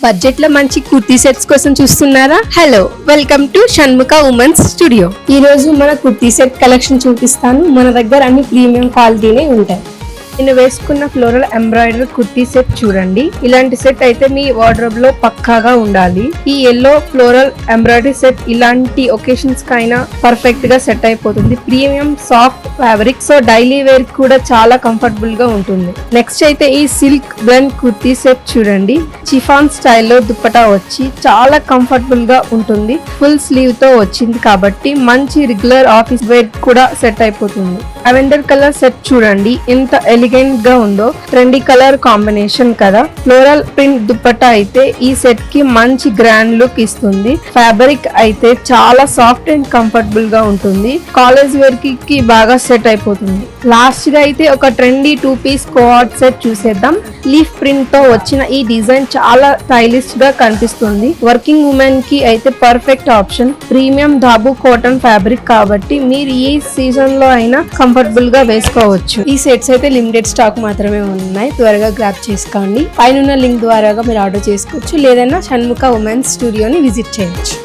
Budget లో మంచి kurti sets కోసం చూస్తున్నారా? Hello, welcome to Shanmukha women's studio. ఈ రోజు మన కుర్తీ సెట్ కలెక్షన్ చూపిస్తాను. మన దగ్గర అన్ని ప్రీమియం క్వాలిటీనే ఉంటాయి. నేను వేసుకున్న ఫ్లోరల్ ఎంబ్రాయిడరీ కుర్తీ సెట్ చూడండి. ఇలాంటి సెట్ అయితే మీ వార్డ్రోబ్ లో పక్కాగా ఉండాలి. ఈ ఎల్లో ఫ్లోరల్ ఎంబ్రాయిడరీ సెట్ ఇలాంటి ఒకేషన్స్ కైనా పర్ఫెక్ట్ గా సెట్ అయిపోతుంది. Premium soft fabric, so daily wear కూడా చాలా కంఫర్టబుల్ గా ఉంటుంది. నెక్స్ట్ అయితే ఈ సిల్క్ బ్లెండ్ కుర్తీ సెట్ చూడండి. చిఫాన్ స్టైల్లో దుప్పటా వచ్చి చాలా కంఫర్టబుల్ గా ఉంటుంది. ఫుల్ స్లీవ్ తో వచ్చింది కాబట్టి మంచి రెగ్యులర్ ఆఫీస్ వేర్ కూడా సెట్ అయిపోతుంది. లావెండర్ కలర్ సెట్ చూడండి, ఎంత ఎలిగెంట్ గా ఉందో. ట్రెండీ కలర్ కాంబినేషన్ కదా. ఫ్లోరల్ ప్రింట్ దుప్పట్టా అయితే ఈ సెట్ కి మంచి గ్రాండ్ లుక్ ఇస్తుంది. ఫ్యాబ్రిక్ అయితే చాలా సాఫ్ట్ అండ్ కంఫర్టబుల్ గా ఉంటుంది. కాలేజ్ వేర్ కి బాగా సెట్ అయిపోతుంది. లాస్ట్ గా అయితే ఒక ట్రెండీ 2 పీస్ కోఆర్డ్ సెట్ చూసేద్దాం. లీఫ్ ప్రింట్ తో వచ్చిన ఈ డిజైన్ చాలా స్టైలిష్ గా కనిపిస్తుంది. వర్కింగ్ ఉమెన్ కి అయితే perfect option. Premium Dabu cotton fabric కాబట్టి మీరు ఈ సీజన్ లో అయినా కంఫర్టబుల్ గా వేసుకోవచ్చు. ఈ సెట్స్ అయితే లిమిటెడ్ స్టాక్ మాత్రమే ఉన్నాయి, త్వరగా గ్రాప్ చేసుకోండి. పైన లింక్ ద్వారా మీరు ఆర్డర్ చేసుకోవచ్చు, లేదన్నా షణ్ముఖ ఉమెన్స్ స్టూడియోని విజిట్ చేయొచ్చు.